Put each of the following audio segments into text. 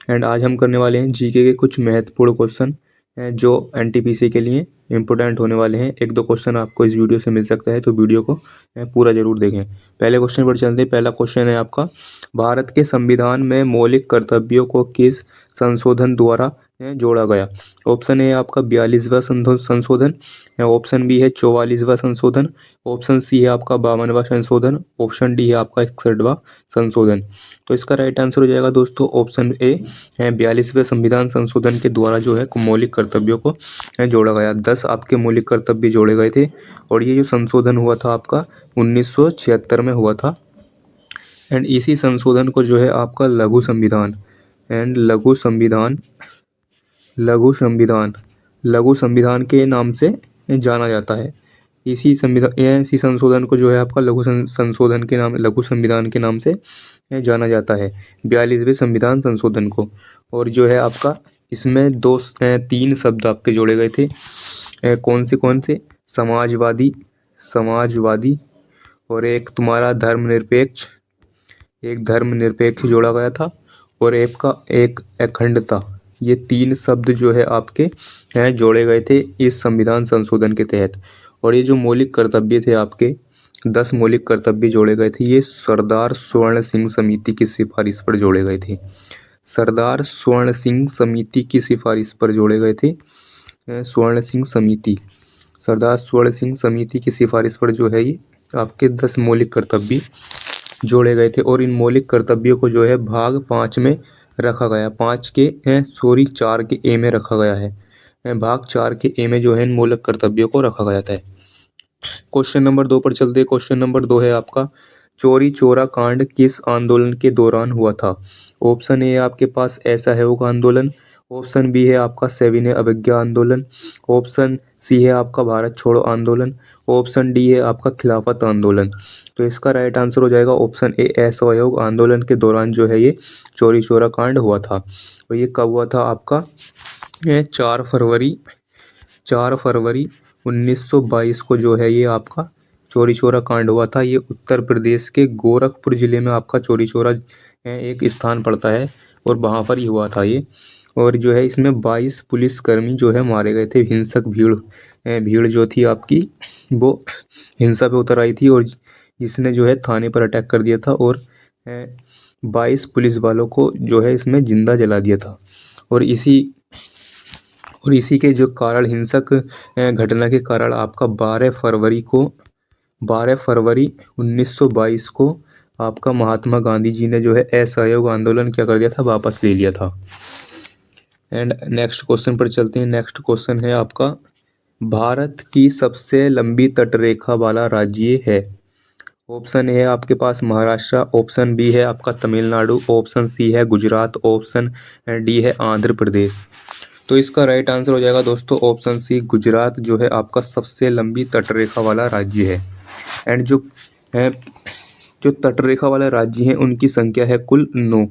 And आज हम करने वाले हैं जीके के कुछ महत्वपूर्ण क्वेश्चन जो एनटीपीसी के लिए इंपॉर्टेंट होने वाले हैं। एक दो क्वेश्चन आपको इस वीडियो से मिल सकता है, तो वीडियो को पूरा जरूर देखें। पहले क्वेश्चन पर चलते हैं। पहला क्वेश्चन है आपका, भारत के संविधान में मौलिक कर्तव्यों को किस संशोधन द्वारा जोड़ा गया? ऑप्शन ए आपका 42वां संशोधन, ऑप्शन बी है 44वां संशोधन, ऑप्शन सी है आपका 52वां संशोधन, ऑप्शन डी है आपका 61वां संशोधन। तो इसका राइट आंसर हो जाएगा दोस्तों ऑप्शन ए है 42वें संविधान संशोधन के द्वारा जो है मौलिक कर्तव्यों को जोड़ा गया। 10 आपके मौलिक कर्तव्य जोड़े गए थे और ये जो संशोधन हुआ था आपका 1976 में हुआ था। एंड इसी संशोधन को जो है आपका लघु संविधान एंड लघु संविधान के नाम से जाना जाता है। इसी संशोधन को जो है आपका लघु संविधान के नाम से जाना जाता है, 42वें संविधान संशोधन को। और जो है आपका इसमें 3 शब्द आपके जोड़े गए थे। कौन से? समाजवादी और एक तुम्हारा धर्मनिरपेक्ष जोड़ा गया था, और एक अखंडता। ये 3 शब्द जो है आपके जोड़े गए थे इस संविधान संशोधन के तहत। और ये जो मौलिक कर्तव्य थे आपके 10 मौलिक कर्तव्य जोड़े गए थे, ये सरदार स्वर्ण सिंह समिति की सिफारिश पर जोड़े गए थे। सरदार स्वर्ण सिंह समिति की सिफारिश पर जोड़े गए थे। सरदार स्वर्ण सिंह समिति की सिफारिश पर जो है ये आपके 10 मौलिक कर्तव्य जोड़े गए थे। और इन मौलिक कर्तव्यों को जो है भाग 5 में रखा गया, 4 के ए में रखा गया है। भाग 4 के ए में जो है इन मौलिक कर्तव्यों को रखा गया था। क्वेश्चन नंबर 2 पर चलते हैं। क्वेश्चन नंबर 2 है आपका, चौरी चौरा कांड किस आंदोलन के दौरान हुआ था? ऑप्शन ए आपके पास असहयोग आंदोलन, ऑप्शन बी है आपका सविनय अवज्ञा आंदोलन, ऑप्शन सी है आपका भारत छोड़ो आंदोलन, ऑप्शन डी है आपका खिलाफत आंदोलन। तो इसका राइट आंसर हो जाएगा ऑप्शन ए, असहयोग आंदोलन के दौरान जो है ये चौरी चौरा कांड हुआ था। और ये कब हुआ था आपका? 4 फरवरी 1922 को जो है ये आपका चौरी चौरा कांड हुआ था। ये उत्तर प्रदेश के गोरखपुर जिले में आपका चौरी चौरा एक स्थान पड़ता है और वहाँ पर ही हुआ था ये। और जो है इसमें 22 पुलिसकर्मी जो है मारे गए थे। हिंसक भीड़ जो थी आपकी वो हिंसा पे उतर आई थी, और जिसने जो है थाने पर अटैक कर दिया था और 22 पुलिस वालों को जो है इसमें जिंदा जला दिया था। और इसी के जो कारण, हिंसक घटना के कारण आपका 12 फरवरी 1922 को आपका महात्मा गांधी जी ने जो है असहयोग आंदोलन क्या कर दिया था, वापस ले लिया था। एंड नेक्स्ट क्वेश्चन पर चलते हैं। नेक्स्ट क्वेश्चन है आपका, भारत की सबसे लंबी तटरेखा वाला राज्य है? ऑप्शन ए है आपके पास महाराष्ट्र, ऑप्शन बी है आपका तमिलनाडु, ऑप्शन सी है गुजरात, ऑप्शन डी है आंध्र प्रदेश। तो इसका राइट आंसर हो जाएगा दोस्तों ऑप्शन सी, गुजरात जो है आपका सबसे लंबी तटरेखा वाला राज्य है। एंड जो तटरेखा वाले राज्य हैं उनकी संख्या है कुल 9।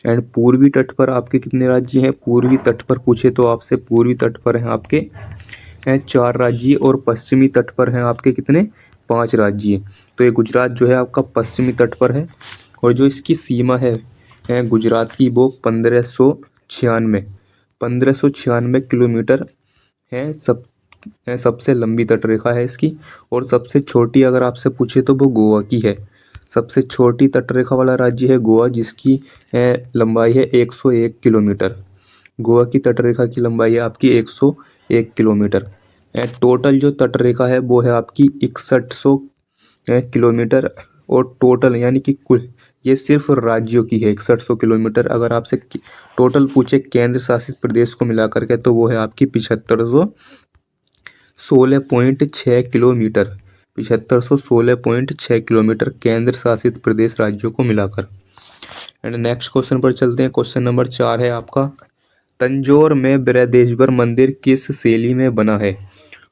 एंड पूर्वी तट पर आपके कितने राज्य हैं? पूर्वी तट पर पूछे तो आपसे पूर्वी तट पर हैं आपके 4 राज्य, और पश्चिमी तट पर हैं आपके कितने? 5 राज्य। तो ये गुजरात जो है आपका पश्चिमी तट पर है, और जो इसकी सीमा है गुजरात की वो 1596 किलोमीटर है। सबसे लंबी तटरेखा है इसकी। और सबसे छोटी अगर आपसे पूछे तो वो गोवा की है। सबसे छोटी तटरेखा वाला राज्य है गोवा, जिसकी लंबाई है 101 किलोमीटर। गोवा की तटरेखा की लंबाई है आपकी 101 किलोमीटर। टोटल जो तटरेखा है वो है आपकी 6100 किलोमीटर। और टोटल यानी कि कुल ये सिर्फ राज्यों की है 6100 किलोमीटर। अगर आपसे टोटल पूछे केंद्र शासित प्रदेश को मिला करके तो वो है आपकी 7516.6 किलोमीटर। 7516.6 किलोमीटर केंद्र शासित प्रदेश राज्यों को मिलाकर। एंड नेक्स्ट क्वेश्चन पर चलते हैं। क्वेश्चन नंबर 4 है आपका, तंजौर में बृहदेश्वर मंदिर किस शैली में बना है?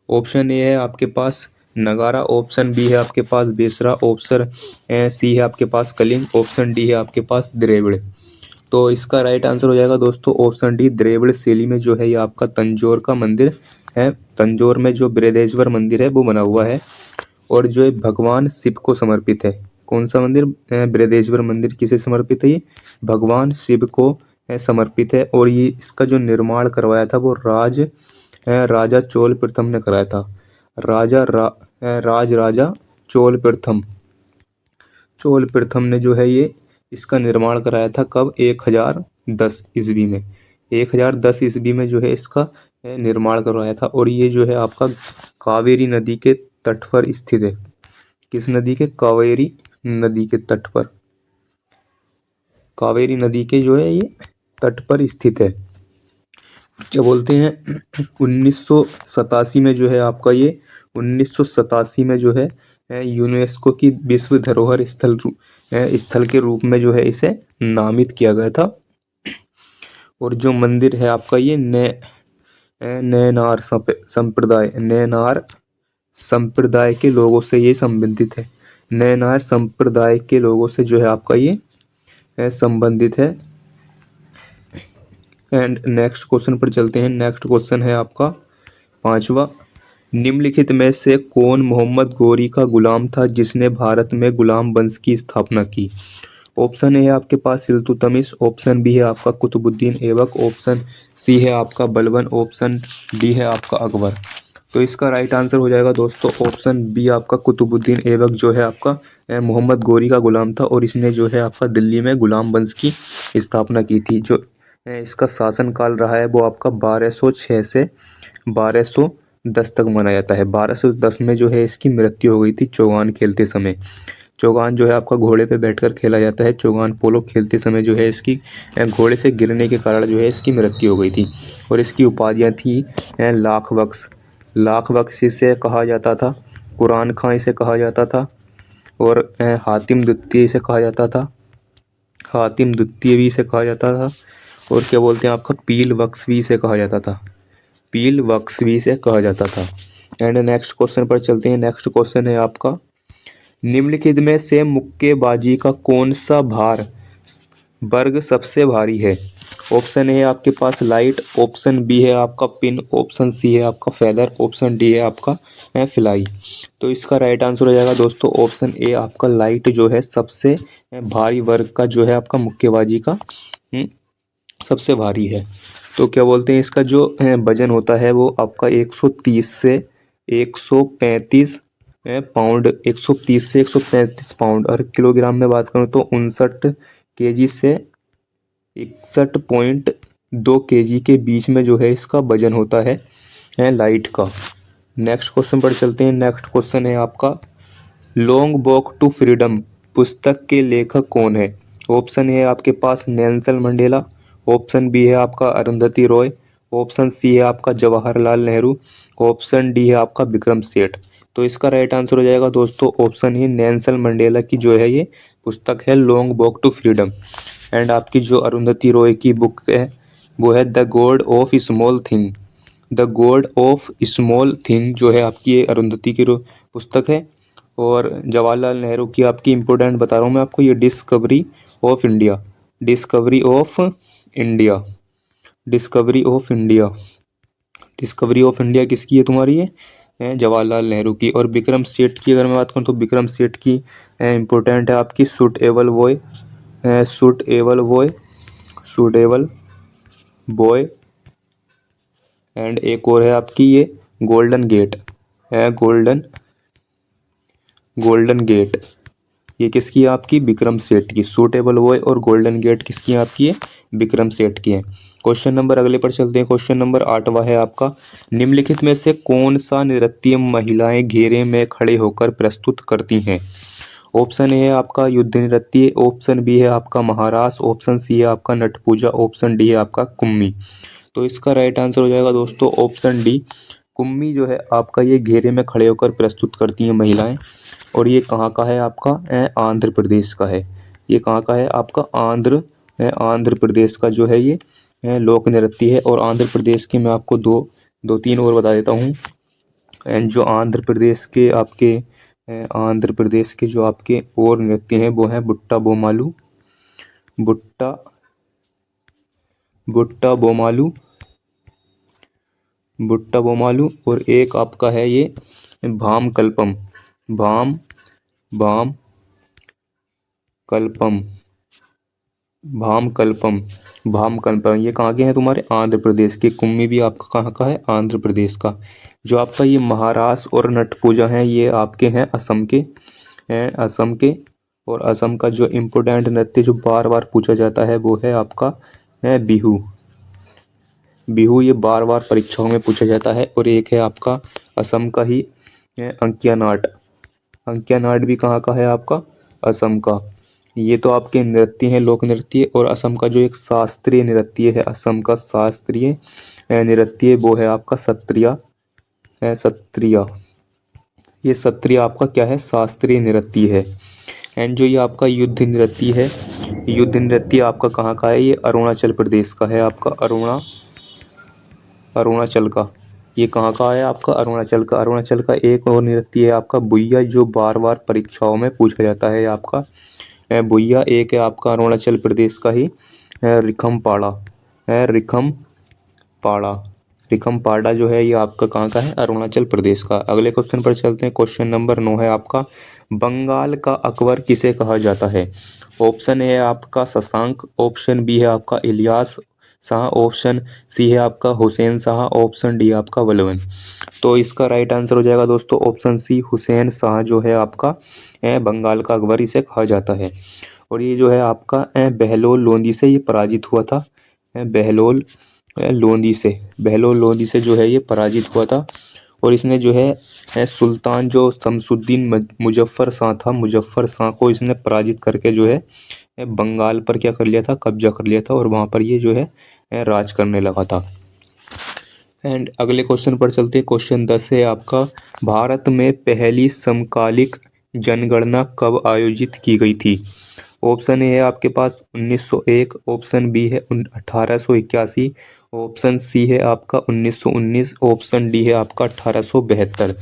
ऑप्शन ए है आपके पास नगारा, ऑप्शन बी है आपके पास बेसरा, ऑप्शन सी है आपके पास कलिंग, ऑप्शन डी है आपके पास द्रविड़। तो इसका राइट आंसर हो जाएगा दोस्तों ऑप्शन डी, द्रविड़ शैली में जो है ये आपका तंजौर का मंदिर है। तंजौर में जो बृहदेश्वर मंदिर है वो बना हुआ है, और जो भगवान शिव को समर्पित है। कौन सा मंदिर? बृहदेश्वर मंदिर किसे समर्पित है? ये भगवान शिव को समर्पित है और ये इसका जो निर्माण करवाया था वो राजा चोल प्रथम ने कराया था। राजा चोल प्रथम ने जो है ये इसका निर्माण कराया था। कब? 1010 ईस्वी में। 1010 ईस्वी में जो है इसका निर्माण करवाया था और ये जो है आपका कावेरी नदी के तट पर स्थित है। किस नदी के? कावेरी नदी के तट पर। कावेरी नदी के जो है ये तट पर स्थित है। क्या बोलते हैं 1987 में जो है आपका ये 1987 में जो है यूनेस्को की विश्व धरोहर स्थल के रूप में जो है इसे नामित किया गया था। और जो मंदिर है आपका ये नैनार संप्रदाय के लोगों से ये संबंधित है। नैनार संप्रदाय के लोगों से जो है आपका ये संबंधित है। एंड नेक्स्ट क्वेश्चन पर चलते हैं। नेक्स्ट क्वेश्चन है आपका 5वां। निम्नलिखित में से कौन मोहम्मद गोरी का गुलाम था जिसने भारत में गुलाम वंश की स्थापना की? ऑप्शन ए है आपके पास इल्तुतमिश, ऑप्शन बी है आपका कुतुबुद्दीन ऐबक, ऑप्शन सी है आपका बलबन, ऑप्शन डी है आपका अकबर। तो इसका राइट आंसर हो जाएगा दोस्तों ऑप्शन बी आपका कुतुबुद्दीन ऐबक जो है आपका मोहम्मद गोरी का गुलाम था और इसने जो है आपका दिल्ली में गुलाम वंश की स्थापना की थी। जो इसका शासनकाल रहा है वो आपका 1206 से 1210 तक माना जाता है। 1210 में जो है इसकी मृत्यु हो गई थी चौगान खेलते समय। चौगान जो है आपका घोड़े पे बैठकर खेला जाता है। चौगान पोलो खेलते समय जो है इसकी घोड़े से गिरने के कारण जो है इसकी मृत्यु हो गई थी। और इसकी उपाधियाँ थी लाख बख्श इसे कहा जाता था, कुरान खां इसे कहा जाता था और हातिम द्वितीय इसे कहा जाता था, हातिम द्वितीय भी इसे कहा जाता था और क्या बोलते हैं आपका पील बख्श भी इसे कहा जाता था, पील बख्श भी इसे कहा जाता था। एंड नेक्स्ट क्वेश्चन पर चलते हैं। नेक्स्ट क्वेश्चन है आपका निम्नलिखित में से मुक्केबाजी का कौन सा वर्ग सबसे भारी है? ऑप्शन ए है आपके पास लाइट, ऑप्शन बी है आपका पिन, ऑप्शन सी है आपका फेदर, ऑप्शन डी है आपका फ्लाई। तो इसका राइट आंसर हो जाएगा दोस्तों ऑप्शन ए आपका लाइट जो है सबसे भारी वर्ग का जो है आपका मुक्केबाजी का सबसे भारी है। तो क्या बोलते हैं इसका जो वजन होता है वो आपका 130 से 135 पाउंड, 130 से 135 पाउंड और किलोग्राम में बात करूँ तो 59 केजी से 61.2 केजी के बीच में जो है इसका वजन होता है लाइट का। नेक्स्ट क्वेश्चन पर चलते हैं। नेक्स्ट क्वेश्चन है आपका लॉन्ग वॉक टू फ्रीडम पुस्तक के लेखक कौन है? ऑप्शन है आपके पास नेल्सन मंडेला, ऑप्शन बी है आपका अरुंधति रॉय, ऑप्शन सी है आपका जवाहरलाल नेहरू, ऑप्शन डी है आपका विक्रम सेठ। तो इसका राइट आंसर हो जाएगा दोस्तों ऑप्शन ही नेल्सन मंडेला की जो है ये पुस्तक है long walk to freedom. And आपकी जो अरुंधति रॉय की बुक है वो है the god of small thing. The god of small thing जो है आपकी ये अरुंधति की पुस्तक है। और जवाहरलाल नेहरू की आपकी इम्पोर्टेंट बता रहा हूँ मैं आपको, ये discovery of India, discovery of India, discovery of India, discovery of India किसकी है तुम्हारी? ये जवाहरलाल नेहरू की। और विक्रम सेठ की अगर मैं बात करूँ तो विक्रम सेठ की इम्पोर्टेंट है आपकी suitable boy, suitable boy, suitable boy. And एक और है आपकी ये गोल्डन गेट, गोल्डन गेट, ये किसकी है आपकी? विक्रम सेठ की। सूटेबल बॉय और गोल्डन गेट किसकी है आपकी? है विक्रम सेठ की है। क्वेश्चन नंबर अगले पर चलते हैं। क्वेश्चन नंबर 8वां है आपका निम्नलिखित में से कौन सा नृत्य महिलाएं घेरे में खड़े होकर प्रस्तुत करती हैं? ऑप्शन ए है आपका युद्ध नृत्य, ऑप्शन बी है आपका महारास, ऑप्शन सी है आपका नट पूजा, ऑप्शन डी है आपका कुम्मी। तो इसका राइट आंसर हो जाएगा दोस्तों ऑप्शन डी कुम्मी जो है आपका ये घेरे में खड़े होकर प्रस्तुत करती हैं महिलाएं। और ये कहाँ का है आपका? आंध्र प्रदेश का है। ये कहाँ का है आपका? आंध्र प्रदेश का जो है ये लोक नृत्य है। और आंध्र प्रदेश के मैं आपको दो तीन और बता देता हूँ। एंड जो आंध्र प्रदेश के आपके आंध्र प्रदेश के जो आपके और नृत्य हैं वो हैं बुट्टा बोमालू, बुट्टा बुट्टा बोमालू, बुट्टा बोमालू। और एक आपका है ये भाम कल्पम, भाम भाम कल्पम, भामकल्पम। भामकल्पम ये कहाँ के हैं तुम्हारे, आंध्र प्रदेश के। कुम्मी भी आपका कहाँ का है, आंध्र प्रदेश का। जो आपका ये महारास और नट पूजा है ये आपके हैं असम के, हैं असम के। और असम का जो इम्पोर्टेंट नृत्य जो बार बार पूछा जाता है वो है आपका है बिहू। बिहू ये बार बार परीक्षाओं में पूछा जाता है। और एक है आपका असम का ही अंकिया नाट। अंकिया नाट भी कहाँ का है आपका, असम का। ये तो आपके नृत्य हैं, लोक नृत्य। और असम का जो एक शास्त्रीय नृत्य है, असम का शास्त्रीय नृत्य वो है आपका सत्रिया है, सत्रिया। ये सत्रिया आपका क्या है, शास्त्रीय नृत्य है। एंड जो ये आपका युद्ध नृत्य है, युद्ध नृत्य आपका कहाँ का है, ये अरुणाचल प्रदेश का है आपका, अरुणाचल का। ये कहाँ का है आपका, अरुणाचल का। अरुणाचल का एक और नृत्य है आपका बुइया, जो बार बार परीक्षाओं में पूछा जाता है आपका बुइया। एक है आपका अरुणाचल प्रदेश का ही रिखम पाड़ा है, रिखम पाड़ा। रिखम पाड़ा जो है ये आपका कहाँ का है, अरुणाचल प्रदेश का। अगले क्वेश्चन पर चलते हैं। क्वेश्चन नंबर 9 है आपका, बंगाल का अकबर किसे कहा जाता है। ऑप्शन ए है आपका शशांक, ऑप्शन बी है आपका इलियास शाह, ऑप्शन सी है आपका हुसैन शाह, ऑप्शन डी आपका बलबन। तो इसका राइट आंसर हो जाएगा दोस्तों ऑप्शन सी, हुसैन शाह जो है आपका बंगाल का अकबर इसे कहा जाता है। और ये जो है आपका बहलोल लोंदी से ये पराजित हुआ था। बहलोल लोंदी से, बहलोल लोंदी से जो है ये पराजित हुआ था। और इसने जो है सुल्तान जो शमसुद्दीन मुजफ्फर शाह था, मुजफ्फर शाह को इसने पराजित करके जो है बंगाल पर क्या कर लिया था, कब्जा कर लिया था। और वहाँ पर ये जो है राज करने लगा था। एंड अगले क्वेश्चन पर चलते हैं। क्वेश्चन 10 है आपका, भारत में पहली समकालिक जनगणना कब आयोजित की गई थी। ऑप्शन ए है आपके पास 1901, ऑप्शन बी है 1881, ऑप्शन सी है आपका 1919, ऑप्शन डी है आपका 1872।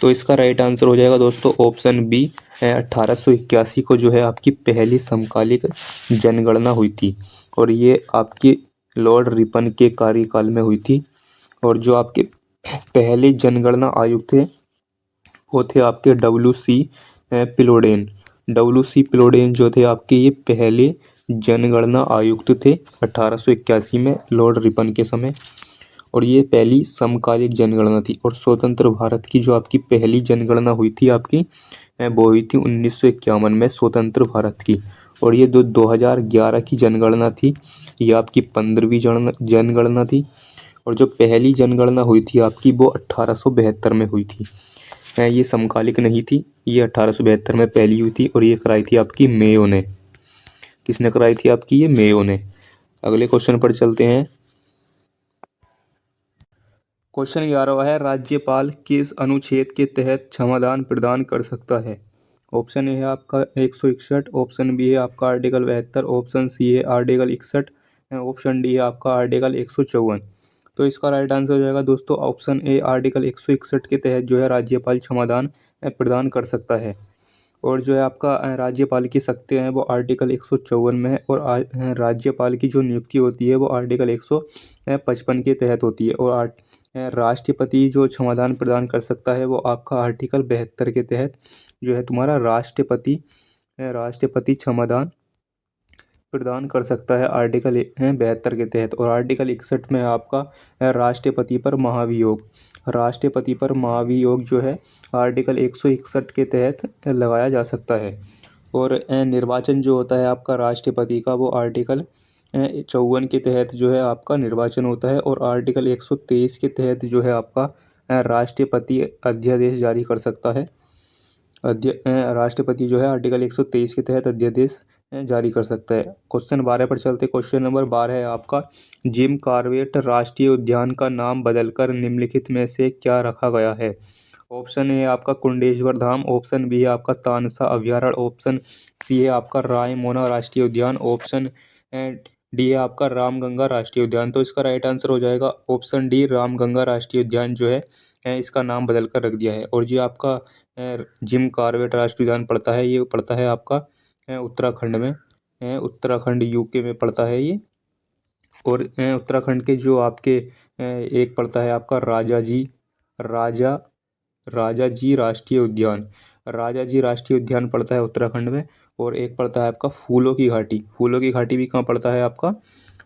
तो इसका राइट आंसर हो जाएगा दोस्तों ऑप्शन बी, 1881 को जो है आपकी पहली समकालिक जनगणना हुई थी। और ये आपकी लॉर्ड रिपन के कार्यकाल में हुई थी। और जो आपके पहले जनगणना आयुक्त थे वो थे आपके डब्ल्यू सी पिलोडेन। डब्ल्यू सी पिलोडेन जो थे आपके ये पहले जनगणना आयुक्त थे 1881 में लॉर्ड रिपन के समय। और ये पहली समकालिक जनगणना थी। और स्वतंत्र भारत की जो आपकी पहली जनगणना हुई थी आपकी वो हुई थी 1951 में, स्वतंत्र भारत की। और ये 2011 की जनगणना थी, ये आपकी 15वीं जनगणना थी। और जो पहली जनगणना हुई थी आपकी वो 1872 में हुई थी। ये समकालिक नहीं थी, ये 1872 में पहली हुई थी। और ये कराई थी आपकी मेयो ने। किसने कराई थी आपकी, ये मेयो ने। अगले क्वेश्चन पर चलते हैं। क्वेश्चन 11 है, राज्यपाल किस अनुच्छेद के तहत क्षमादान प्रदान कर सकता है। ऑप्शन ए है आपका 161, ऑप्शन बी है आपका आर्टिकल 72, ऑप्शन सी है आर्टिकल 61, ऑप्शन डी है आपका आर्टिकल 154। तो इसका राइट आंसर हो जाएगा दोस्तों ऑप्शन ए, आर्टिकल 161 के तहत जो है राज्यपाल क्षमादान प्रदान कर सकता है। और जो है आपका राज्यपाल की शक्तियाँ हैं वो आर्टिकल 154 में है। और राज्यपाल की जो नियुक्ति होती है वो आर्टिकल 155 के तहत होती है। और राष्ट्रपति जो क्षमादान प्रदान कर सकता है वो आपका आर्टिकल 72 के तहत जो है तुम्हारा राष्ट्रपति क्षमादान प्रदान कर सकता है आर्टिकल 72 के तहत। और आर्टिकल 61 में आपका राष्ट्रपति पर महाभियोग, राष्ट्रपति पर महाभियोग जो है आर्टिकल 161 के तहत लगाया जा सकता है। और निर्वाचन जो होता है आपका राष्ट्रपति का वो आर्टिकल 54 के तहत जो है आपका निर्वाचन होता है। और आर्टिकल 123 के तहत जो है आपका राष्ट्रपति अध्यादेश जारी कर सकता है। राष्ट्रपति जो है आर्टिकल 123 के तहत अध्यादेश जारी कर सकता है। क्वेश्चन 12 पर चलते। क्वेश्चन नंबर 12 है आपका, जिम कॉर्बेट राष्ट्रीय उद्यान का नाम बदलकर निम्नलिखित में से क्या रखा गया है। ऑप्शन ए है आपका कुंडेश्वर धाम, ऑप्शन बी है आपका तानसा अभ्यारण्य, ऑप्शन सी है आपका रायमोना राष्ट्रीय उद्यान, ऑप्शन डी है आपका रामगंगा राष्ट्रीय उद्यान। तो इसका राइट आंसर हो जाएगा ऑप्शन डी, रामगंगा राष्ट्रीय उद्यान जो है इसका नाम बदल कर रख दिया है। और जो आपका जिम कॉर्बेट राष्ट्रीय उद्यान पड़ता है ये पड़ता है आपका उत्तराखंड में, उत्तराखंड यूके में पड़ता है ये। और उत्तराखंड के जो आपके एक पड़ता है आपका राजा जी राष्ट्रीय उद्यान, राजा जी राष्ट्रीय उद्यान पड़ता है उत्तराखंड में। और एक पड़ता है आपका फूलों की घाटी। फूलों की घाटी भी कहाँ पड़ता है आपका?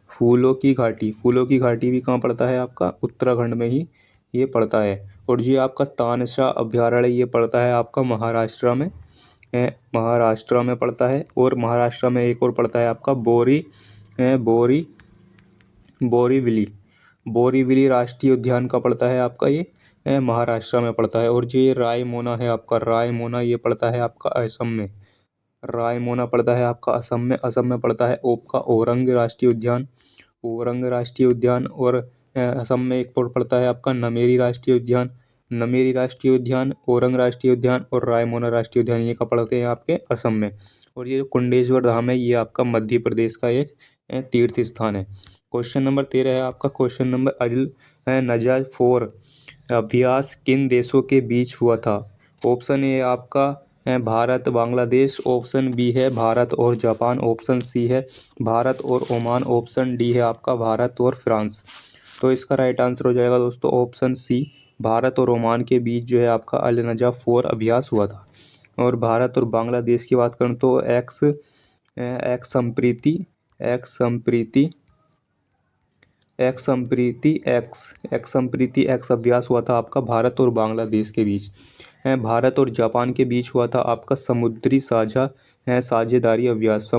फूलों की घाटी, फूलों की घाटी भी कहाँ पड़ता है आपका? उत्तराखंड में ही ये पड़ता है। और ये आपका तानसा अभयारण्य ये पड़ता है आपका महाराष्ट्र में, महाराष्ट्र में पड़ता है। और महाराष्ट्र में एक और पड़ता है आपका बोरी बोरीवली। बोरीवली राष्ट्रीय उद्यान का पड़ता है आपका ये, महाराष्ट्र में पड़ता है। और जो ये रायमोना है आपका, रायमोना ये पड़ता है आपका असम में। रायमोना पड़ता है आपका असम में। असम में पड़ता है आपका औरंग राष्ट्रीय उद्यान, औरंग राष्ट्रीय उद्यान। और असम में एक और पड़ता है आपका नमेरी राष्ट्रीय उद्यान, नमेरी राष्ट्रीय उद्यान, औरंग राष्ट्रीय उद्यान और रायमोना राष्ट्रीय उद्यान ये का पड़ते हैं आपके असम में। और ये जो कुंडेश्वर धाम है ये आपका मध्य प्रदेश का एक तीर्थ स्थान है। क्वेश्चन नंबर 13 है आपका। क्वेश्चन नंबर अजल नजा 4 अभ्यास किन देशों के बीच हुआ था? ऑप्शन ए आपका है भारत बांग्लादेश, ऑप्शन बी है भारत और जापान, ऑप्शन सी है भारत और ओमान, ऑप्शन डी है आपका भारत और फ्रांस। तो इसका राइट आंसर हो जाएगा दोस्तों ऑप्शन सी, भारत और ओमान के बीच जो है आपका अल नजा 4 अभ्यास हुआ था। और भारत और बांग्लादेश की बात करूँ तो एक्स संप्रीति एक्स अभ्यास हुआ था आपका भारत और बांग्लादेश के बीच। भारत और जापान के बीच हुआ था आपका साझेदारी अभ्यास,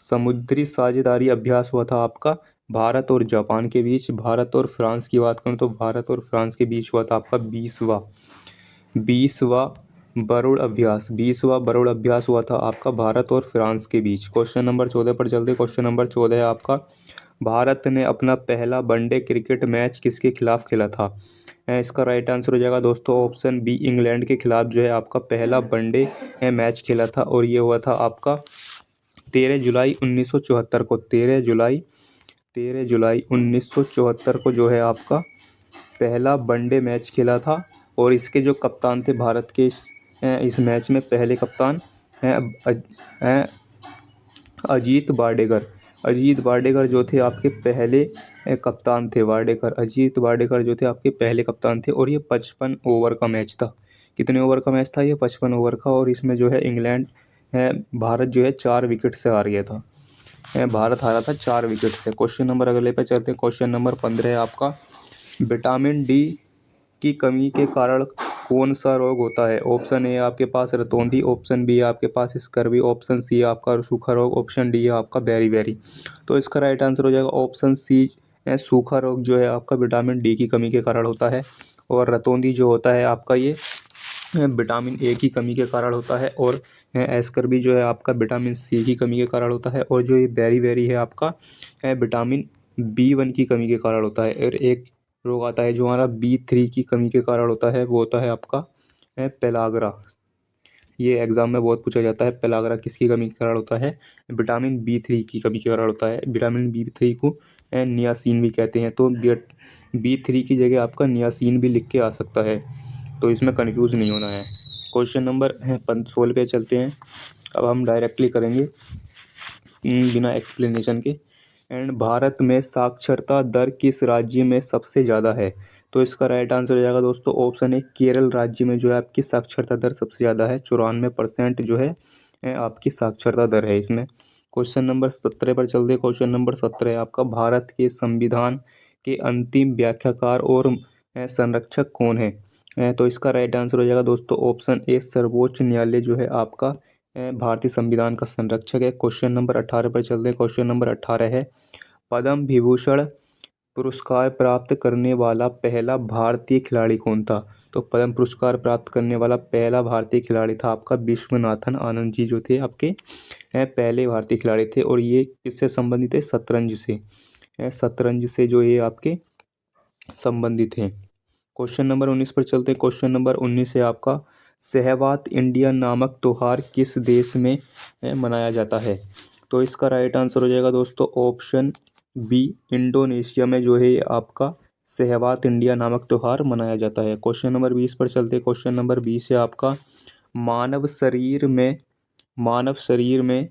समुद्री साझेदारी अभ्यास हुआ था आपका भारत और जापान के बीच। भारत और फ्रांस की बात करूँ तो भारत और फ्रांस के बीच हुआ था आपका 20वां बरुड़ अभ्यास हुआ था आपका भारत और फ्रांस के बीच। क्वेश्चन नंबर 14 पर चलते। क्वेश्चन नंबर 14 है आपका, भारत ने अपना पहला वनडे क्रिकेट मैच किसके खिलाफ खेला था? इसका राइट आंसर हो जाएगा दोस्तों ऑप्शन बी, इंग्लैंड के खिलाफ जो है आपका पहला वनडे मैच खेला था। और ये हुआ था आपका 13 जुलाई 1974 को, 13 जुलाई 1974 को जो है आपका पहला वनडे मैच खेला था। और इसके जो कप्तान थे भारत के इस मैच में पहले कप्तान हैं अजीत वाडेकर जो थे आपके पहले कप्तान थे। अजीत वाडेकर जो थे आपके पहले कप्तान थे। और ये 55 ओवर का मैच था। कितने ओवर का मैच था ये? 55 ओवर का। और इसमें जो है इंग्लैंड भारत जो है 4 विकेट से हार गया था। भारत हारा था 4 विकेट से। क्वेश्चन नंबर अगले पे चलते हैं। क्वेश्चन नंबर 15 है आपका, विटामिन डी की कमी के कारण कौन सा रोग होता है? ऑप्शन ए आपके पास रतौंधी, ऑप्शन बी आपके पास स्कर्वी, ऑप्शन सी आपका सूखा रोग, ऑप्शन डी है आपका बेरी। तो इसका राइट आंसर हो जाएगा ऑप्शन सी, सूखा रोग जो है आपका विटामिन डी की कमी के कारण होता है। और रतौंधी जो होता है आपका ये विटामिन ए की कमी के कारण होता है। और स्कर्वी जो है आपका विटामिन सी की कमी के कारण होता है। और जो ये बेरी है आपका विटामिन B1 की कमी के कारण होता है। और एक रोग आता है जो हमारा B3 की कमी के कारण होता है, वो होता है आपका पेलाग्रा। ये एग्जाम में बहुत पूछा जाता है, पेलाग्रा किसकी कमी के कारण होता है? विटामिन B3 की कमी के कारण होता है। विटामिन B3 को नियासिन भी कहते हैं। तो B3 की जगह आपका नियासिन भी लिख के आ सकता है, तो इसमें कन्फ्यूज़ नहीं होना है। क्वेश्चन नंबर 16 पे चलते हैं। अब हम डायरेक्टली करेंगे बिना एक्सप्लेनेशन के। एंड भारत में साक्षरता दर किस राज्य में सबसे ज़्यादा है? तो इसका राइट आंसर हो जाएगा दोस्तों ऑप्शन ए, केरल राज्य में जो है आपकी साक्षरता दर सबसे ज़्यादा है। 94% जो है आपकी साक्षरता दर है इसमें। क्वेश्चन नंबर 17 पर चलते। क्वेश्चन नंबर 17 है आपका, भारत के संविधान के अंतिम व्याख्याकार और संरक्षक कौन है? तो इसका राइट आंसर हो जाएगा दोस्तों ऑप्शन ए, सर्वोच्च न्यायालय जो है आपका भारतीय संविधान का संरक्षक है। क्वेश्चन नंबर 18 पर चलते हैं। क्वेश्चन नंबर 18 है, पद्म विभूषण पुरस्कार प्राप्त करने वाला पहला भारतीय खिलाड़ी कौन था? तो पद्म पुरस्कार प्राप्त करने वाला पहला भारतीय खिलाड़ी था आपका विश्वनाथन आनंद जी, जो थे आपके पहले भारतीय खिलाड़ी थे। और ये किससे संबंधित है? शतरंज से जो ये आपके संबंधित हैं। क्वेश्चन नंबर 19 पर चलते हैं। क्वेश्चन नंबर 19 है आपका, सहवाग इंडिया नामक त्योहार किस देश में मनाया जाता है? तो इसका राइट आंसर हो जाएगा दोस्तों ऑप्शन बी, इंडोनेशिया में जो है आपका सहवाग इंडिया नामक त्योहार मनाया जाता है। क्वेश्चन नंबर 20 पर चलते हैं। क्वेश्चन नंबर 20 है आपका, मानव शरीर में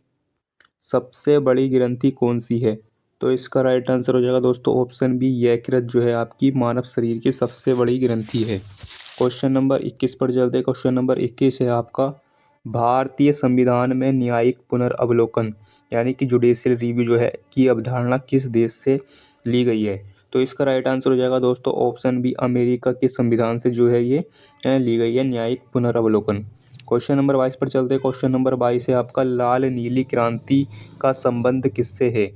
सबसे बड़ी ग्रंथि कौन सी है? तो इसका राइट आंसर हो जाएगा दोस्तों ऑप्शन बी, यकृत जो है आपकी मानव शरीर की सबसे बड़ी ग्रंथि है। क्वेश्चन नंबर 21 पर चलते हैं। क्वेश्चन नंबर 21 है आपका, भारतीय संविधान में न्यायिक पुनर्अवलोकन यानी कि जुडिशियल रिव्यू जो है की अवधारणा किस देश से ली गई है? तो इसका राइट आंसर हो जाएगा दोस्तों ऑप्शन बी, अमेरिका के संविधान से जो है ये ली गई है न्यायिक पुनर्अवलोकन। क्वेश्चन नंबर 22 पर चलते हैं। क्वेश्चन नंबर 22 है आपका, लाल नीली क्रांति का संबंध किससे है?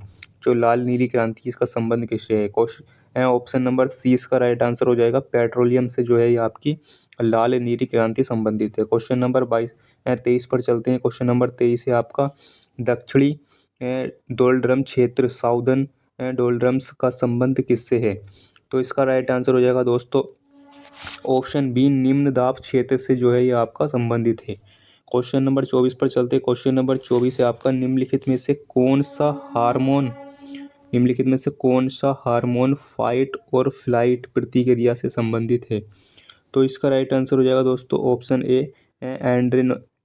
जो लाल नीली क्रांति इसका संबंध किससे है? क्वेश्चन ऑप्शन नंबर सी इसका राइट आंसर हो जाएगा, पेट्रोलियम से जो है ये आपकी लाल नीली क्रांति संबंधित है। क्वेश्चन नंबर 23 पर चलते हैं। क्वेश्चन नंबर 23 है आपका, दक्षिणी डोलड्रम क्षेत्र साउदर्न डोलड्रम्स का संबंध किससे है? तो इसका राइट आंसर हो जाएगा दोस्तों ऑप्शन बी, निम्न दाब क्षेत्र से जो है ये आपका संबंधित है। क्वेश्चन नंबर 24 पर चलते हैं। क्वेश्चन नंबर 24 है आपका, निम्नलिखित में से कौन सा हार्मोन फाइट और फ्लाइट प्रतिक्रिया से संबंधित है? तो इसका राइट आंसर हो जाएगा दोस्तों ऑप्शन ए,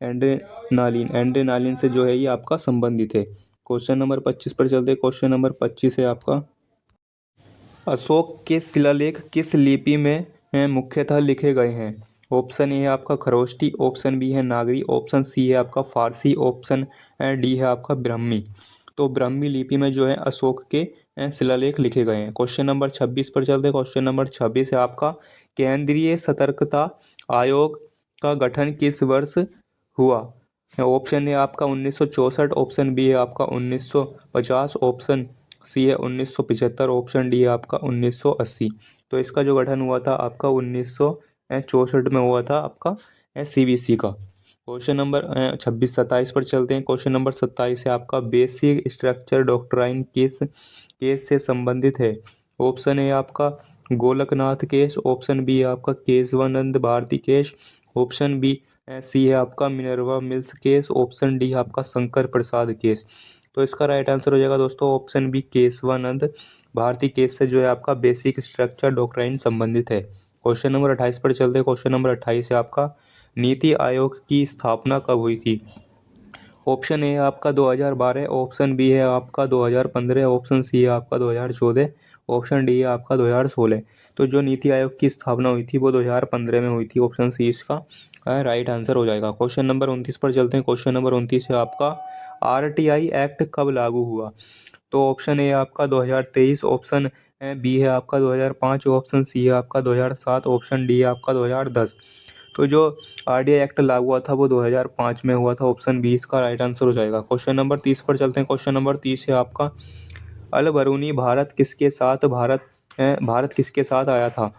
एंड्रेनालिन से जो है ये आपका संबंधित है। क्वेश्चन नंबर 25 पर चलते हैं। क्वेश्चन नंबर 25 है आपका, अशोक के शिलालेख किस लिपि में मुख्यतः लिखे गए हैं? ऑप्शन ए है आपका खरोष्टी, ऑप्शन बी है नागरी, ऑप्शन सी है आपका फारसी, ऑप्शन डी है आपका ब्राह्मी। तो ब्राह्मी लिपि में जो है अशोक के शिलालेख लिखे गए हैं। क्वेश्चन नंबर 26 पर चलते हैं। क्वेश्चन नंबर 26 है आपका, केंद्रीय सतर्कता आयोग का गठन किस वर्ष हुआ? ऑप्शन ए आपका 1964, ऑप्शन बी है आपका 1950, ऑप्शन सी है 1975, ऑप्शन डी है आपका 1980। तो इसका जो गठन हुआ था आपका 1964 में हुआ था आपका सीबीसी का। क्वेश्चन नंबर 27 पर चलते हैं। क्वेश्चन नंबर 27 है आपका, बेसिक स्ट्रक्चर डॉक्ट्राइन किस केस से संबंधित है? ऑप्शन ए आपका गोलकनाथ केस, ऑप्शन बी है आपका Keshavananda Bharati case, option B C है आपका Minerva Mills case, option D है आपका शंकर प्रसाद केस। तो इसका राइट आंसर हो जाएगा दोस्तों option B, Keshavananda Bharati case से जो है आपका बेसिक स्ट्रक्चर डॉक्ट्राइन संबंधित है। क्वेश्चन नंबर 28 पर चलते हैं। क्वेश्चन नंबर 28 है आपका, नीति आयोग की स्थापना कब हुई थी? ऑप्शन ए है आपका 2012, ऑप्शन बी है आपका 2015, ऑप्शन सी है आपका 2014, ऑप्शन डी है आपका 2016। तो जो नीति आयोग की स्थापना हुई थी वो 2015 में हुई थी। ऑप्शन सी इसका राइट आंसर हो जाएगा। क्वेश्चन नंबर 29 पर चलते हैं। क्वेश्चन नंबर 29 है आपका, आरटीआई एक्ट कब लागू हुआ? तो ऑप्शन ए है आपका 2023, ऑप्शन बी है आपका 2005, ऑप्शन सी है आपका 2007, ऑप्शन डी है आपका 2010। तो जो आरटीआई एक्ट लागू हुआ था वो 2005 में हुआ था। ऑप्शन 20 का राइट आंसर हो जाएगा। क्वेश्चन नंबर 30 पर चलते हैं। क्वेश्चन नंबर 30 है आपका, अल बरूनी भारत किसके साथ आया था?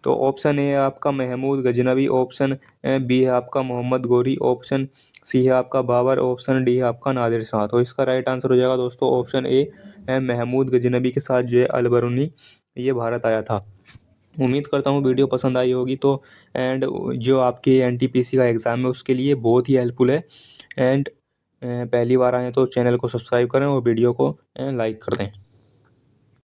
तो ऑप्शन ए है आपका महमूद गजनवी, ऑप्शन बी है आपका मोहम्मद गोरी, ऑप्शन सी है आपका बाबर, ऑप्शन डी है आपका नादिर शाह। तो इसका राइट आंसर हो जाएगा दोस्तों ऑप्शन ए, महमूद गजनवी के साथ जो है अल बरूनी ये भारत आया था। उम्मीद करता हूँ वीडियो पसंद आई होगी। तो एंड जो आपके एनटीपीसी का एग्ज़ाम है उसके लिए बहुत ही हेल्पफुल है। एंड पहली बार आए तो चैनल को सब्सक्राइब करें और वीडियो को लाइक कर दें।